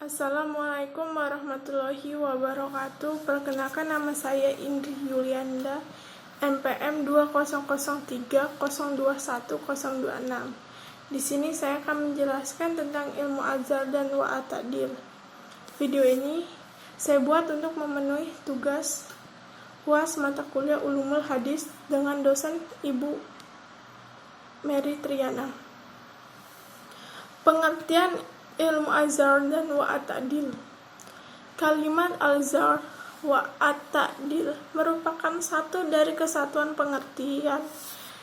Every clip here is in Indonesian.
Assalamualaikum warahmatullahi wabarakatuh. Perkenalkan, nama saya Indri Yulianda, NPM 2003021026. Di sini saya akan menjelaskan tentang ilmu azhar dan wa ta'dil. Video ini saya buat untuk memenuhi tugas UAS mata kuliah Ulumul Hadis dengan dosen Ibu Mary Triana. Pengertian ilmu azhar dan wa ta'dil. Kalimat azhar wa ta'dil merupakan satu dari kesatuan pengertian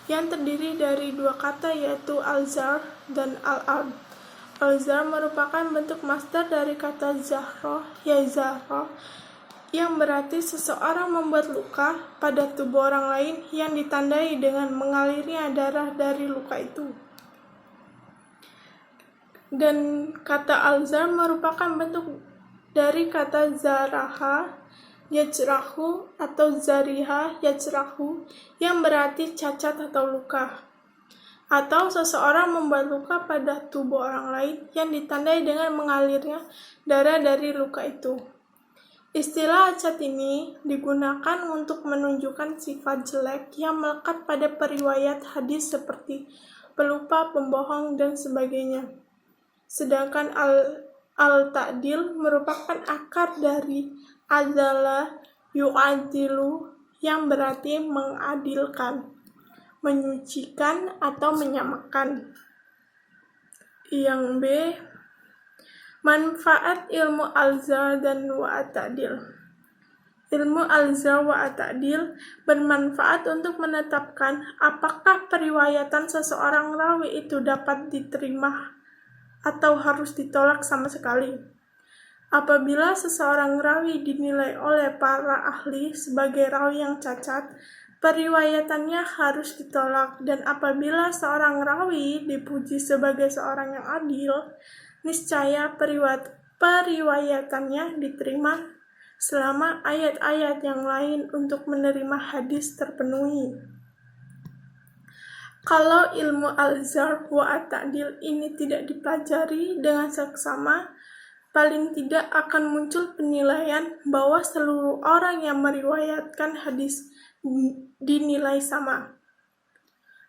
yang terdiri dari dua kata, yaitu al-zar dan al-ard. Al-zar merupakan bentuk masdar dari kata zahra, yazara, yang berarti seseorang membuat luka pada tubuh orang lain yang ditandai dengan mengalirnya darah dari luka itu. Dan kata al-zar merupakan bentuk dari kata zaraha, yajrahu, atau zariha, yajrahu, yang berarti cacat atau luka. Atau seseorang membuat luka pada tubuh orang lain yang ditandai dengan mengalirnya darah dari luka itu. Istilah cacat ini digunakan untuk menunjukkan sifat jelek yang melekat pada periwayat hadis seperti pelupa, pembohong, dan sebagainya. Sedangkan al-ta'dil merupakan akar dari adala yu'adilu, yang berarti mengadilkan, menyucikan, atau menyamakan. Yang B, manfaat ilmu al-zar dan wa ta'dil. Ilmu al-zar wa ta'dil bermanfaat untuk menetapkan apakah periwayatan seseorang rawi itu dapat diterima atau harus ditolak sama sekali. Apabila seseorang rawi dinilai oleh para ahli sebagai rawi yang cacat, periwayatannya harus ditolak. Dan apabila seorang rawi dipuji sebagai seorang yang adil, niscaya periwayatannya diterima selama ayat-ayat yang lain untuk menerima hadis terpenuhi. Kalau ilmu al-zar wa ta'dil ini tidak dipelajari dengan seksama, paling tidak akan muncul penilaian bahwa seluruh orang yang meriwayatkan hadis dinilai sama.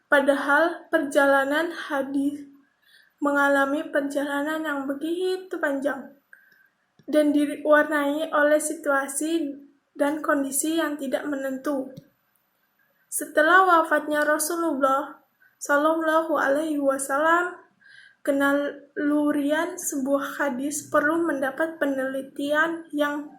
Padahal perjalanan hadis mengalami perjalanan yang begitu panjang dan diwarnai oleh situasi dan kondisi yang tidak menentu. Setelah wafatnya Rasulullah Shallallahu Alaihi Wasallam, kenalurian sebuah hadis perlu mendapat penelitian yang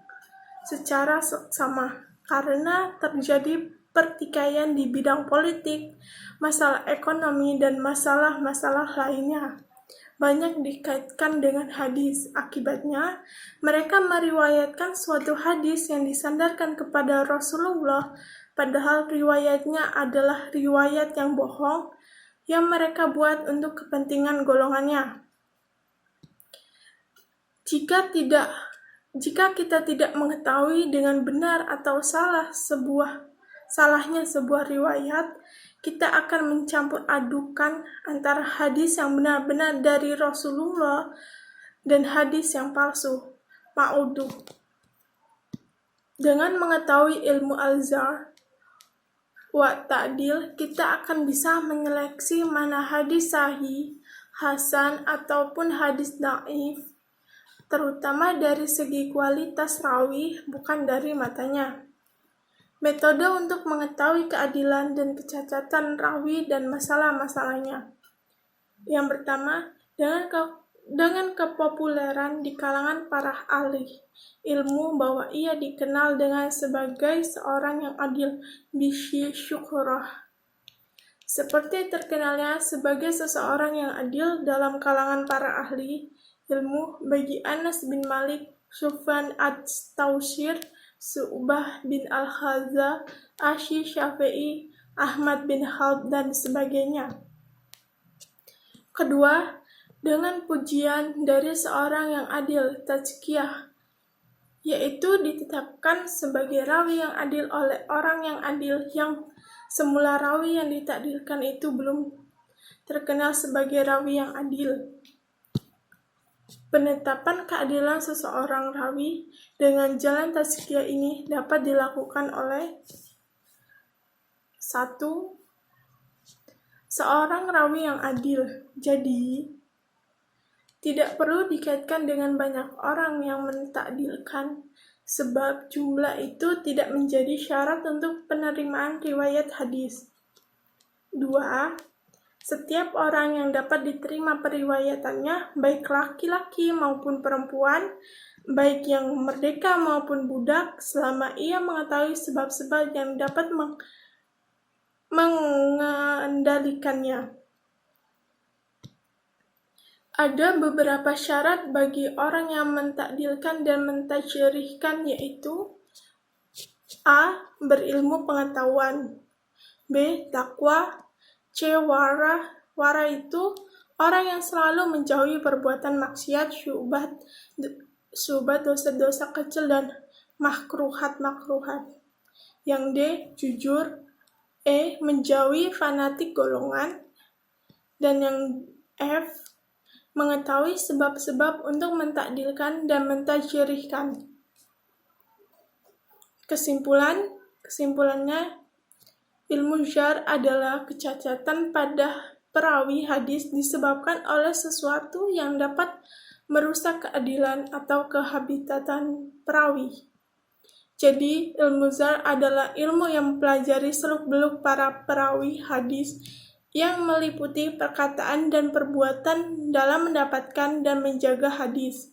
secara seksama, karena terjadi pertikaian di bidang politik, masalah ekonomi, dan masalah-masalah lainnya banyak dikaitkan dengan hadis. Akibatnya, mereka meriwayatkan suatu hadis yang disandarkan kepada Rasulullah, padahal riwayatnya adalah riwayat yang bohong yang mereka buat untuk kepentingan golongannya. Jika kita tidak mengetahui dengan benar atau salahnya sebuah riwayat, kita akan mencampur adukan antara hadis yang benar-benar dari Rasulullah dan hadis yang palsu, ma'uduh. Dengan mengetahui ilmu al-zar wa ta'dil, kita akan bisa menyeleksi mana hadis sahih, hasan, ataupun hadis dhaif, terutama dari segi kualitas rawi, bukan dari matanya. Metode untuk mengetahui keadilan dan kecacatan rawi dan masalah-masalahnya. Yang pertama, dengan kepopuleran di kalangan para ahli ilmu bahwa ia dikenal dengan sebagai seorang yang adil, bishi syukurah, seperti terkenalnya sebagai seseorang yang adil dalam kalangan para ahli ilmu bagi Anas bin Malik, Sufyan at-Tausir, Su'bah bin al-Khaza, Ashi Syafi'i, Ahmad bin Halb, dan sebagainya. Kedua, dengan pujian dari seorang yang adil, tazkiyah, yaitu ditetapkan sebagai rawi yang adil oleh orang yang adil, yang semula rawi yang ditakdirkan itu belum terkenal sebagai rawi yang adil. Penetapan keadilan seseorang rawi dengan jalan tazkiyah ini dapat dilakukan oleh 1. Seorang rawi yang adil. Jadi, tidak perlu dikaitkan dengan banyak orang yang mentakdilkan, sebab jumlah itu tidak menjadi syarat untuk penerimaan riwayat hadis. 2. Setiap orang yang dapat diterima periwayatannya, baik laki-laki maupun perempuan, baik yang merdeka maupun budak, selama ia mengetahui sebab-sebab yang dapat mengendalikannya. Ada beberapa syarat bagi orang yang mentakdilkan dan mentajrihkan, yaitu A. Berilmu pengetahuan, B. Takwa, C. Wara. Wara itu orang yang selalu menjauhi perbuatan maksiat, syubhat, dosa-dosa kecil, dan makruhat. Yang D. Jujur. E. Menjauhi fanatik golongan. Dan yang F. Mengetahui sebab-sebab untuk mentakdilkan dan mentajrihkan. Kesimpulannya, ilmu jarh adalah kecacatan pada perawi hadis disebabkan oleh sesuatu yang dapat merusak keadilan atau kehabitatan perawi. Jadi, ilmu jarh adalah ilmu yang mempelajari seluk-beluk para perawi hadis yang meliputi perkataan dan perbuatan dalam mendapatkan dan menjaga hadis.